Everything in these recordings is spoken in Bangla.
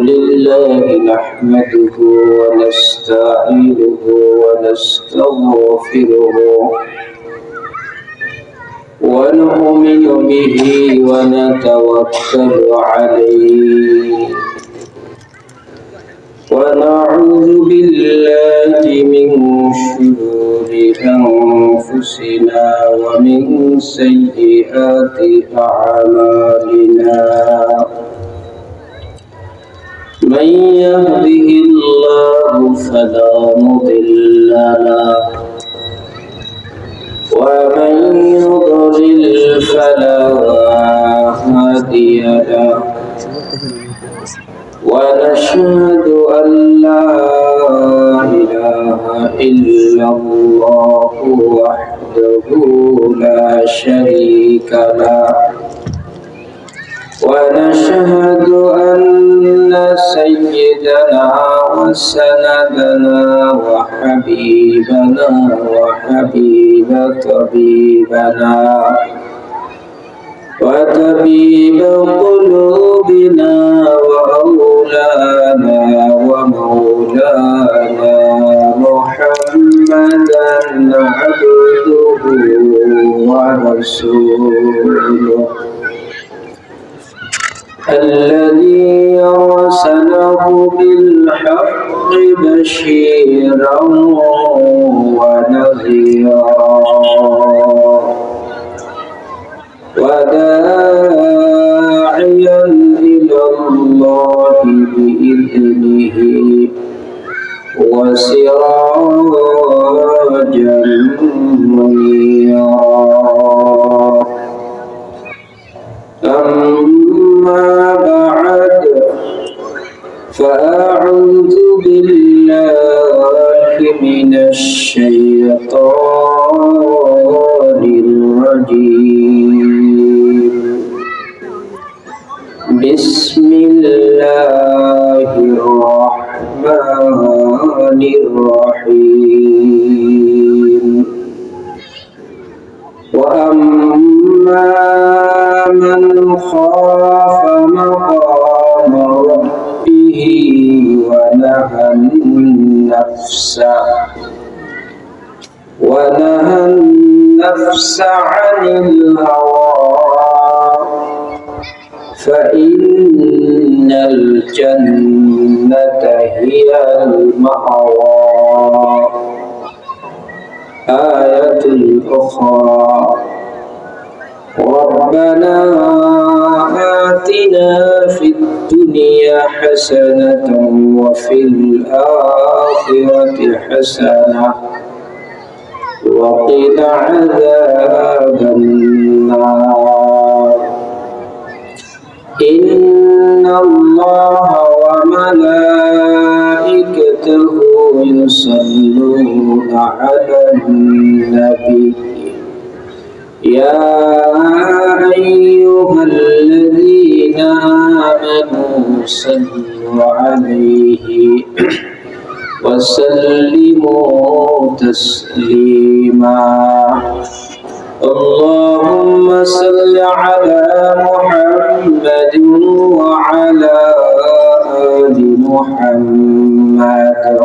لله نحمده ونستعينه ونستغفره ونؤمن به ونتوكل عليه ونعوذ بالله من شرور أنفسنا ومن سيئات أعمالنا من يهده الله فلا مضل له ومن يضلل فلا هادي له ونشهد أن لا إله إلا الله وحده لا شريك له ونشهد أن سيدنا وسندنا وحبيبنا وحبيب طبيبنا وطبيب قلوبنا وأولانا ومولانا محمدا عبده ورسوله الذي أرسله بالحق بشيرا ونذيرا وداعيا إلى الله بإذنه وسراجا منيرا أما بعد فأعوذ بالله من الشيطان الرجيم بسم الله الرحمن الرحيم وأما من خاف مقام ربه ونهى النفس عن الهوى فإن الجنة هي المأوى آية أخرى ربنا آتنا في الدنيا حسنة وفي الآخرة حسنة وقنا عذاب النار إن الله وملائكته يصلون على النبي يا أيها الذين آمنوا صلوا عليه وسلموا تسليما اللهم صل على محمد وعلى آل محمد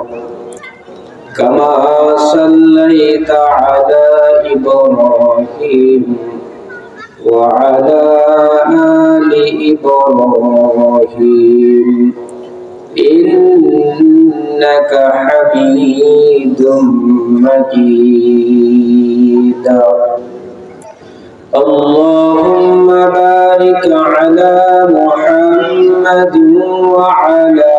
كما صليت على إبراهيم وعلى آل إبراهيم إنك حميد مجيد اللهم بارك على محمد وعلى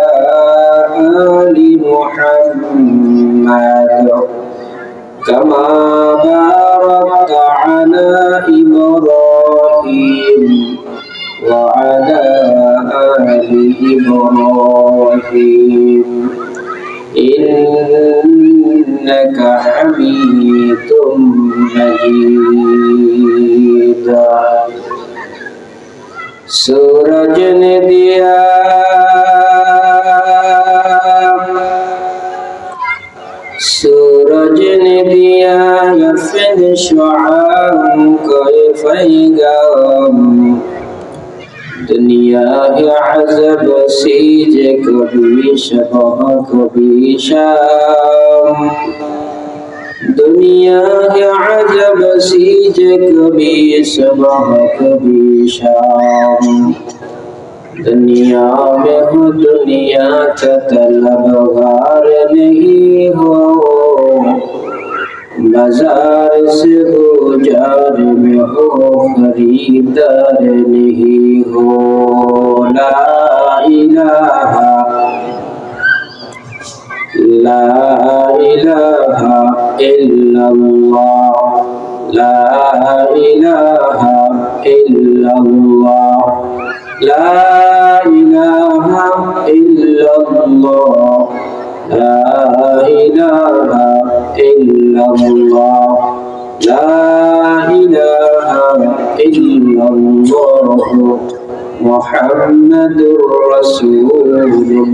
آل محمد كما باركت على إبراهيم وعلى آل إبراهيم إنك حميد مجيد सूरज ने दिया यफन शुआं कोई फैगाम दुनिया दुनिया है अजब सीज कभी शबह कभी शाम दुनिया है अजब सीज कभी सुबह कभी शाम दुनिया में हो दुनिया का तलबगार नहीं हो बाजार से गुजार में हो खरीदार नहीं हो ला इलाहा इल्लल्लाह ला इलाहा इल्लल्लाह ला इलाहा इल्लल्लाह ला इलाहा इल्लल्लाह ला इलाहा इल्लल्लाह मुहम्मदुर रसूलुल्लाह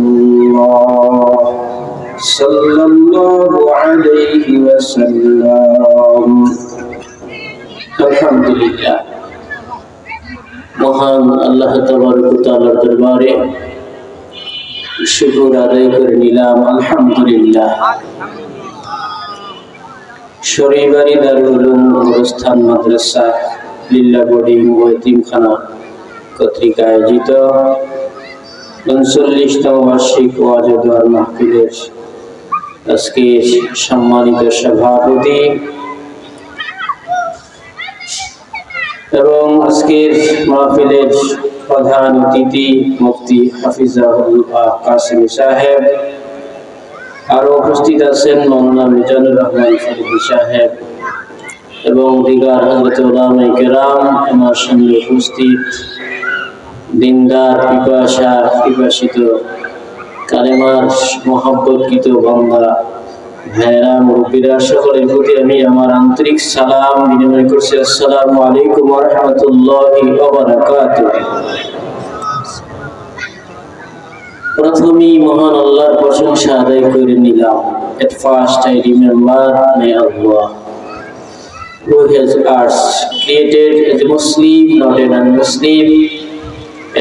सल्लल्लाहु अलैहि वसल्लम। अल्हम्दुलिल्लाह, মহান আল্লাহ তাবারক ওয়া তাআলার দরবারে শুকর আদায় করে নিলাম আলহামদুলিল্লাহ। শরীবাড়ি দারুল উলুম গোরস্থান মাদ্রাসা লিল্লাহ বোর্ডিং ও এতিমখানা কর্তৃক আয়োজিত 39তম বার্ষিক ওয়াজ ও দোয়ার মাহফিলের আজকে সম্মানিত সভাপতি এবং আজকের মাহফিলের প্রধান অতিথি মুফতি হাফিজাহুল্লাহ কাসেমি সাহেব, আরো উপস্থিত আছেন মাওলানা মিজানুর রহমান ফরিদি সাহেব এবং দিগার হযরত উলামায়ে কেরাম, আমার সামনে উপস্থিত দিনদার পিপাসিত কালেমার মহব্বতকৃত বান্দা ভাইরা মুরব্বীরা, সকলের প্রতি আমি আমার আন্তরিক সালাম বিনিময় করছি। আসসালামু আলাইকুম ওয়া রাহমাতুল্লাহি ওয়া বারাকাতুহু। প্রথমেই মহান আল্লাহর প্রশংসা আদায় করে নিলাম। At first I remember my Allah who has us created as a Muslim, not a non-Muslim,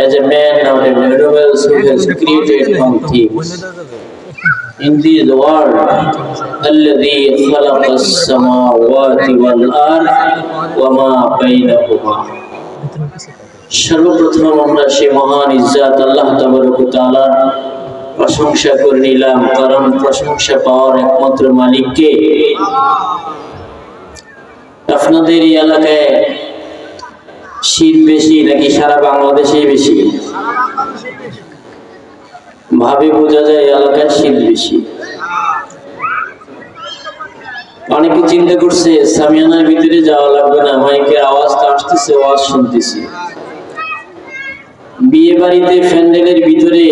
as a man, not an animal, who has created all things. In this world, الذي خلق السماوات والأرض وما بينهما. সর্বপ্রথম আমরা সেই মহান ইজ্জত আল্লাহ তাবারক ওয়া তাআলার প্রশংসা করে নিলাম, কারণ প্রশংসা পাওয়ার একমাত্র মালিক কে? আপনাদের এই এলাকায় শীত বেশি নাকি সারা বাংলাদেশে বেশি? ভাবে বোঝা যায় এলাকায় শীত বেশি। অনেকে চিন্তা করছে সামিয়ানার ভিতরে যাওয়া লাগবে না, মাইকের আওয়াজ তো আসতেছে, আওয়াজ শুনতেছি। বিয়ে বাড়িতে প্যান্ডেলের ভিতরে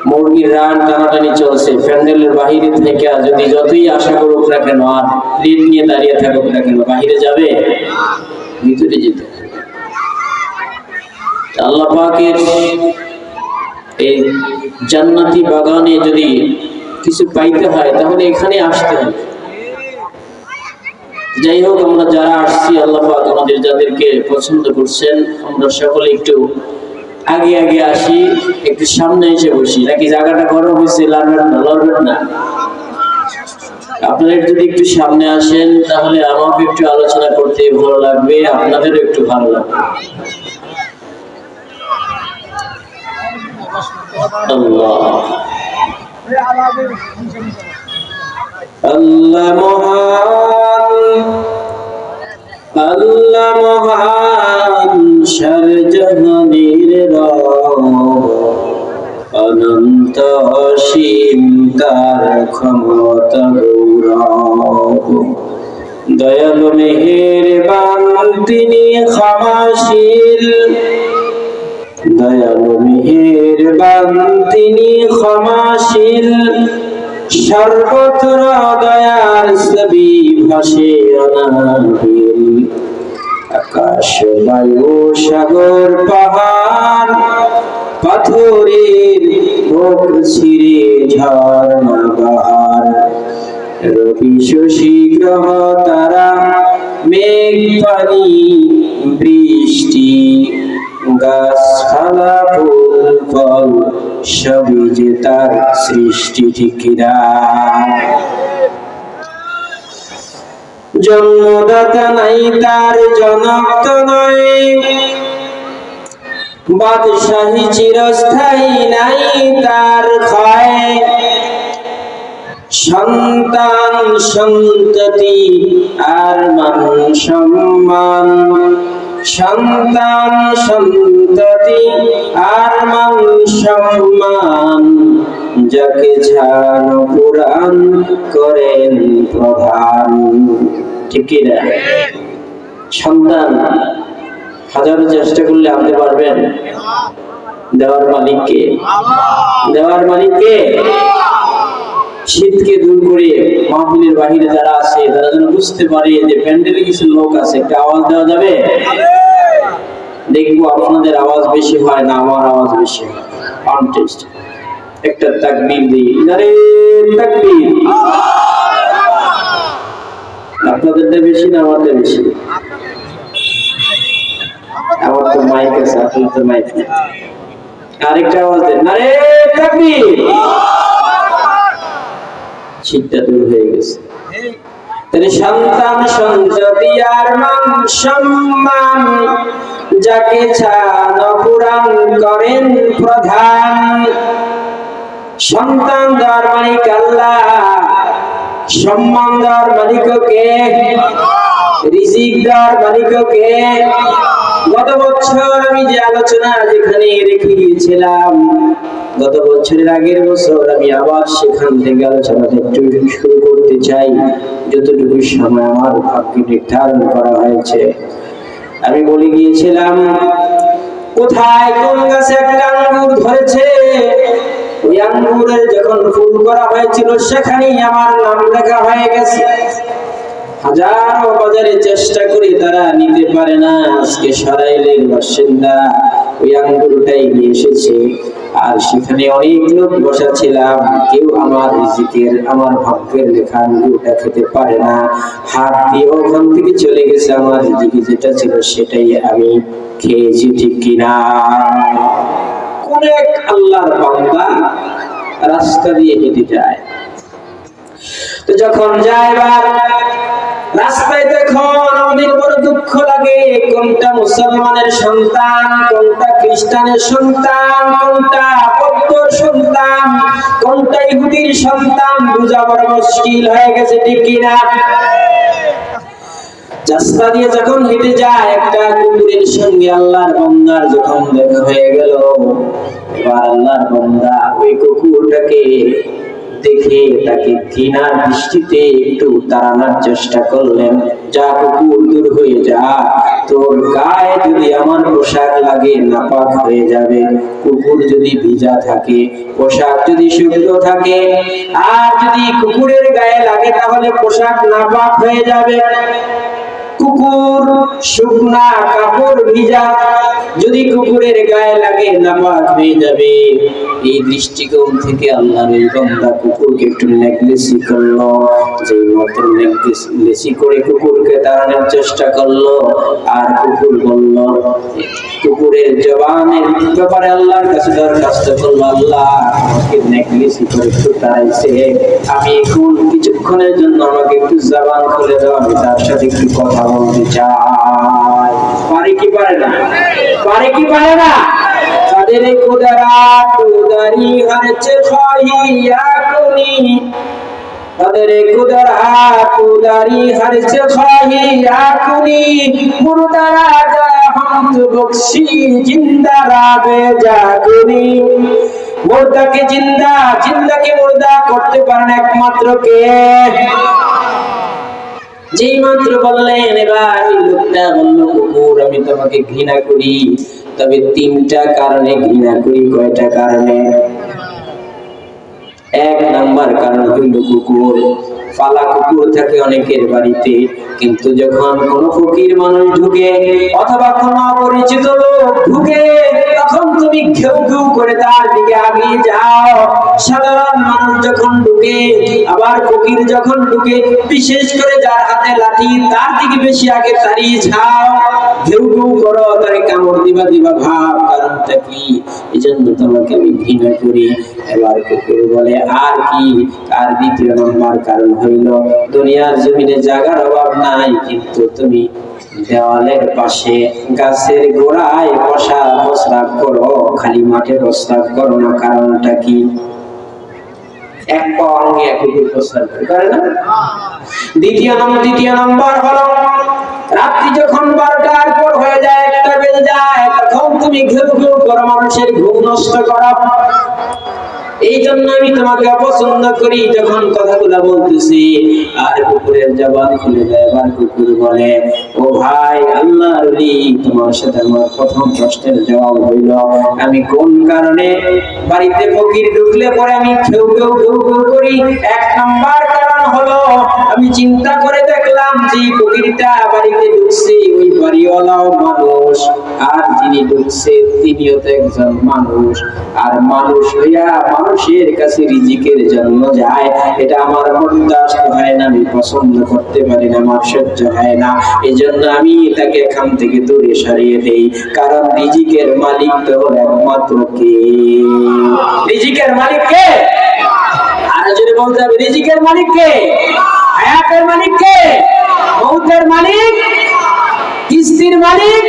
মুরগির রান টানাটানি চলছে, প্যান্ডেলের বাহিরে থেকে যদি যতই আশা করুক না কেন আর প্লেট নিয়ে দাঁড়িয়ে থাকুক না কেন, বাহিরে যাবে? ভিতরে যেতে হবে। আল্লাহ পাকের এই জান্নাতি বাগানে যদি কিছু পাইতে হয় তাহলে এখানে আসতে হবে। যাই হোক, আমরা যারা আসছি আল্লাহ পাক আমাদের যাদেরকে পছন্দ করছেন, আমরা সকলে একটু আগে আগে আসি, একটু সামনে এসে বসি। নাকি জায়গাটা গরম হয়েছে, লড়বেন না? আপনারা যদি একটু সামনে আসেন তাহলে আমাকে একটু আলোচনা করতে ভালো লাগবে, আপনাদেরও একটু ভালো লাগবে। আল্লাহ মহান, আল্লাহ মহান, সারজাহানের রব, অনন্ত অসীম তার ক্ষমতা গৌরব। দয়ালু মেহেরবান তিনি ক্ষমাশীল, দয়ালু মেহেরবান তিনি ক্ষমাশীল। সর্বত্র দয়ার ছবি ভাসে অনাবিল। আকাশ বায়ু সাগর পাহাড় পাথরের বুক ছিঁড়ে ঝর্ণা বাহার। রবি শশী গ্রহ তারা মেঘ পানি বৃষ্টি গাছপালা ফুল ফল সবই যে তার সৃষ্টি, ঠিক না? জন্মদাতা নাই তার, জনক তো নয়, বাদশাহী চিরস্থায়ী নাই তার ক্ষয়। সন্তান সন্ততি আর মান সম্মান, সন্তান সন্ততি আর মান সম্মান, যাকে ঝান পুরাণ করেন প্রধান, ঠিক না? সন্তান হাজারো চেষ্টা করলে আনতে পারবেন? দেওয়ার মালিককে, দেওয়ার মালিককে। শীতকে দূর করে মাহফিলের বাহিরে যারা আছে তারা যেন বুঝতে পারে যে প্যান্ডেলে কিছু লোক আছে, একটা আওয়াজ দেওয়া যাবে? দেখবো আপনাদের আওয়াজ বেশি হয় না আমার আওয়াজ বেশি হয়। কন্টেস্ট একটা তাকবীর দিই, নারে তাকবীর। আপনাদেরটা বেশি না আমাদের বেশি? আমার তো মাইক আছে, আপনার তো মাইক নেই। আরেকটা আওয়াজ দেন, নারে তাকবীর। শীতটা দূর হয়ে গেছে। তাহলে সন্তান সন্ততি আর মান সম্মান, যাকে চান পুরাণ করেন প্রধান। সন্তান দেওয়ার মালিক আল্লাহ, সম্মান দেওয়ার মালিক কে? রিজিক দেওয়ার মালিক কে? গত বছর আমি যে আলোচনা যেখানে রেখে গিয়েছিলাম, গত বছরের আগের বছর আমি আবার সেখান থেকে আলোচনাটা একটু শুরু করতে চাই, যতটুকু সময় আমার ভাগ্যে নির্ধারণ করা হয়েছে। আমি বলে গিয়েছিলাম কোথায় কোন গাছে একটা আঙ্গুর ধরেছে, ওই আঙ্গুরের যখন ফুল করা হয়েছিল সেখানেই আমার নাম লেখা হয়ে গেছে। হাজারো বাজারে চেষ্টা করে তারা নিতে পারে না। আজকে সরাইলের বাসিন্দা ওই আঙ্গুরটাই নিয়ে এসেছে, আর সেখানে অনেক লোক বসা ছিলাম, কেউ আমার রিজিকের, আমার ভাগ্যের লেখা আঙ্গুরটা খেতে পারে না। হাত দিয়ে ওখান থেকে চলে গেছে, আমার রিজিকে যেটা ছিল সেটাই আমি খেয়েছি, ঠিক কিনা? কোন এক আল্লাহর বান্দা রাস্তা দিয়ে হেঁটে যায়, তো যখন যায় রাস্তায় দেখুন আমাদের বড় দুঃখ লাগে, কোনটা মুসলমানের সন্তান, কোনটা খ্রিস্টানের সন্তান, কোনটা বৌদ্ধর সন্তান, কোনটা ইহুদির সন্তান বুঝা বড় মুশকিল হয়ে গেছে, ঠিক কিনা? রাস্তা দিয়ে যখন হেঁটে যায় একটা কুকুরের সঙ্গে আল্লাহর বান্দার যখন দেখা হয়ে গেল, এবার আল্লাহর বান্দা ওই কুকুরটাকে দেখে তাকে ঘৃণার দৃষ্টিতে একটু তাড়ানোর চেষ্টা করলেন। যা কুকুর, দূর হয়ে যা, তোর গায়ে যদি আমার পোশাক লাগে নাপাক হয়ে যাবে। কুকুর যদি ভিজা থাকে, পোশাক যদি শুকনো থাকে, আর যদি কুকুরের গায়ে লাগে তাহলে পোশাক নাপাক হয়ে যাবে। কুকুর শুকনা, কাপড় ভিজা, যদি কুকুরের গায়ে লাগে নাপাক হয়ে যাবে। এই দৃষ্টিকোণ থেকে আল্লাহর এই বান্দা কুকুরকে একটু নেগলেসি করলো, যে মাত্র নেগলেসি করে কুকুরকে তাড়ানোর চেষ্টা করলো, আর কুকুর বলল, কুকুরের জবানের ব্যাপারে আল্লাহর কাছে দরখাস্ত করলো, আল্লাহ আমাকে নেগলেসি করে একটু তাড়াইছে, আমি এখন কিছুক্ষণের জন্য আমাকে একটু জবান খুলে দাও, আমি তার সাথে একটু কথা বলতে চাই। পারে কি পারে না? পারে কি পারে না? তাদের কুদরাত উদারি হরচে খাইয়া কুনি, তাদের কুদরাত উদারি হরচে খাইয়া কুনি, মুর্দারা যা হামদ বখশি জিন্দা রাবে জাগুনি। মুর্দাকে জিন্দা, জিন্দাকে মুর্দা করতে পারেন একমাত্র কে? যেই মাত্র বললেন, এবার লোকটা বলল, কুকুর আমি তোমাকে ঘৃণা করি, তবে 3টা কারণে ঘৃণা করি। কয়টা কারণে? 1 নাম্বার কারণ হইল কুকুর পালা কুকুর থাকে অনেকের বাড়িতে, কিন্তু যখন কোনো ফকির মানুষ ঢুকে অথবা কোনো অপরিচিত লোক ঢুকে, তখন তুমি ঘেউ ঘেউ করে তার দিকে আগিয়ে যাও। সাধারণ মানুষ যখন ঢুকে, আবার ফকির যখন ঢুকে, বিশেষ করে যার হাতে লাঠি তার দিকে বেশি আগে তাড়িয়ে যাও, ঘেউ ঘেউ করো, তারে কামড় দিবা দিবা ভাব। কারণটা কি? এই জন্য তোমাকে আমি ঘৃণা করি। এবার কুকুর বলে, আর কি? আর দ্বিতীয় নম্বর কারণ হইল, দুনিয়ার জমিনে জায়গার অভাব নাই, কিন্তু তুমি দেওয়ালের পাশে গাছের গোড়ায় বসা প্রস্রাব করো, খালি মাঠে প্রস্রাব করো না। কারণটা কি? এক পা অঙ্গে এক কুকুর প্রস্রাব করে না? দ্বিতীয় নম্বর হলো, রাত্রি যখন 12টার পর হয়ে যায়, 1টা বেজে যায়, তখন তুমি ঘেউ ঘেউ করো, মানুষের ঘুম নষ্ট করো। এই জন্য আমি তোমাকে অপছন্দ করি যখন কথাগুলো বলতেছি। আর কুকুরের জবান খুলে দেয়। এবার কুকুর বলে, ও ভাই আল্লাহর ওলি, তোমার সাথে আমার প্রথম প্রশ্নের জবাব হইল, আমি কোন কারণে বাড়িতে ফকির ঢুকলে পরে আমি ঘেউ ঘেউ ঘেউ ঘেউ করি? 1 নাম্বার কারণ হলো, আমি চিন্তা করে দেখলাম যে ফকিরটা বাড়িতে ঢুকছে, ওই বাড়িওয়ালাও মানুষ, আর যিনি ঢুকছে তিনিও তো একজন মানুষ। আর মানুষ হইয়া মানুষের কাছে রিজিকের জন্য যায়, এটা আমার বরদাস্ত হয় না, আমি পছন্দ করতে পারি না, আমার সহ্য হয় না। এই জন্য আমি তাকে এখান থেকে দূরে সরিয়ে দেই। কারণ রিজিকের মালিক তো একমাত্র কে? রিজিকের মালিক কে? আর যদি বলতে হবে রিজিকের মালিক কে? হায়াতের মালিক কে? মৌতের মালিক? কিস্তির মালিক?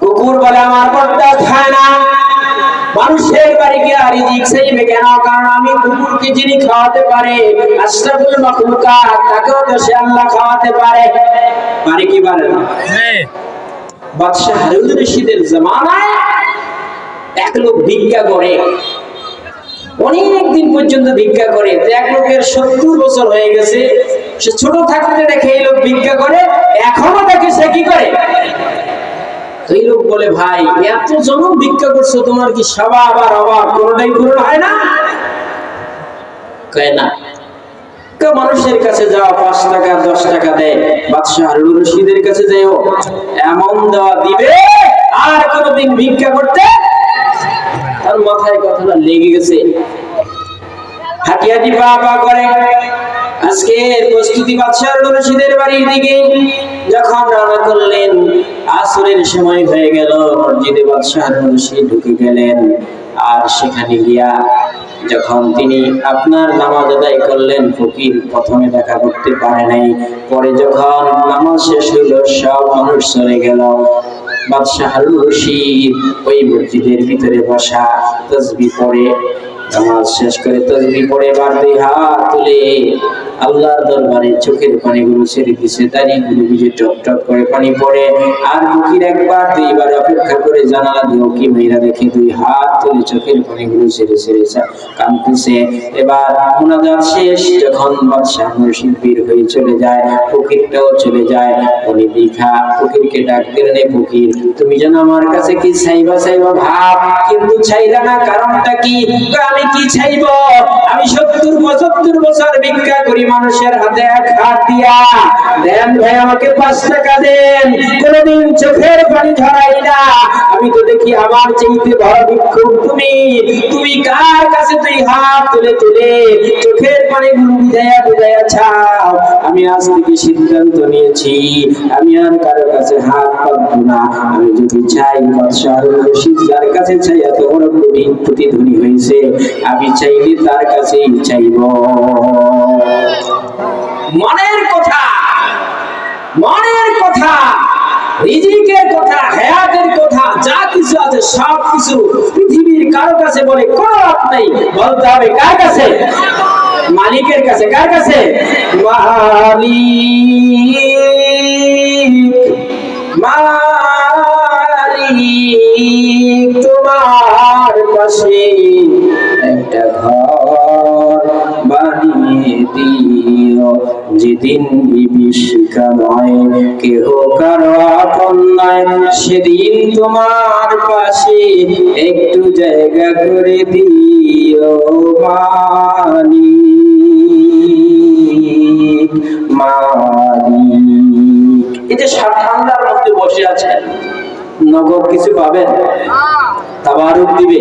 কুকুর বলে, আমার বরদাস্ত হয় না, মানুষের বাড়ি গিয়ে রিজিক চাইবে কেন? কারণ আমি কুকুরকে যিনি খাওয়াতে পারে, আশরাফুল মাখলুকাত, তাকেও তো সে আল্লাহ খাওয়াতে পারে। পারে কি পারে না? বাদশা হারুন রশিদের জামানায় এক লোক ভিক্ষা করে, অনেকদিন পর্যন্ত ভিক্ষা করে। এক লোকের 70 বছর হয়ে গেছে, সে ছোট থাকতে দেখে এই লোক ভিক্ষা করে, এখনো দেখে সে কি করে। এই লোক বলে, ভাই এত জনম ভিক্ষা করছো, তোমার কি স্বভাব আর অভাব কোনোটাই পূরণ হয় না? কয় না। মানুষের কাছে যাও, 5 টাকা 10 টাকা দেয়, বাদশা হারুন রশিদের কাছে যাও, এমন দেওয়া দিবে আর কোনোদিন ভিক্ষা করতে। তার মাথায় কথাটা লেগে গেছে, হাঁটি হাঁটি পা পা করে। আজকে প্রস্তুতি বাদশা হারুন রশিদের বাড়ির দিকে যখন রওনা করলেন, আসরের সময় হয়ে গেল, মসজিদে বাদশা হারুন রশিদ ঢুকে গেলেন। আর সেখানে গিয়া যখন তিনি আপনার নামাজ আদায় করলেন, ফকির প্রথমে দেখা করতে পারে নাই, পরে যখন নামাজ শেষ হইল, সব মানুষ চলে গেল, বাদশা হারুন রশিদ ওই মসজিদের ভিতরে বসা, তাসবিহ পড়ে, নামাজ শেষ করে তাসবিহ পড়ে এবার 2 হাত তুলে আল্লাহর দরবারে চোখের পানিগুলো ছেড়ে দিছে, দাড়িগুলো ভিজে টপ টপ করে পানি পড়ে। আর ফকির একবার 2বার অপেক্ষা করে জানালা দিয়ে কি মেয়েরা দেখে 2 হাত তুলে চোখের পানিগুলো ছেড়ে ছেড়ে কাঁদতেছে। এবার মুনাজাত শেষ, যখন বাদশা মুর্শিদ বের হয়ে চলে যায়, ফকিরটাও চলে যায়। উনি দেখা ফকিরকে ডাক দিলেন, ফকির তুমি যেন আমার কাছে কি চাইবা চাইবা ভাব, কিন্তু চাইলা না, কারণটা কি? আমি কি চাইব? আমি 70-75 বছর ভিক্ষা করি মানুষের হাতে 1 হাত দিয়া, দেন ভাই আমাকে 5 টাকা দেন, কোনদিন চোখের পানি ঝরাই না। আমি তো দেখি আমার চাইতে বড় ভিক্ষুক তুমি। তুমি কার কাছে 2 হাত তুলে তুলে চোখের পানি বুঝাইয়া বুঝাইয়া চাও? আমি আজ থেকে সিদ্ধান্ত নিয়েছি, আমি আর কারো কাছে হাত পাতবো না। আমি যদি চাই, বাদশা হারুন রশিদ যার কাছে চাই, এত বড় প্রতিধ্বনি হয়েছে, আমি চাইলে তার কাছেই চাইব। মনের কথা, মনের কথা, রিজিকের কথা, হায়াতের কথা, যা কিছু আছে সব কিছু পৃথিবীর কারো কাছে বলে কোনো লাভ নাই, বলতে হবে কার কাছে? মালিকের কাছে। কার কাছে? মালিক তোমার পাশে একটা ঘর বানিয়ে দিও, যেদিন বিভীষিকাময় কেহ কারো আপন নয়, সেদিন তোমার পাশে একটু জায়গা করে দিও মালিক, মালিক। এই যে ঠান্ডার মধ্যে বসে আছেন, নগদ কিছু পাবেন? তাবারুক দিবে?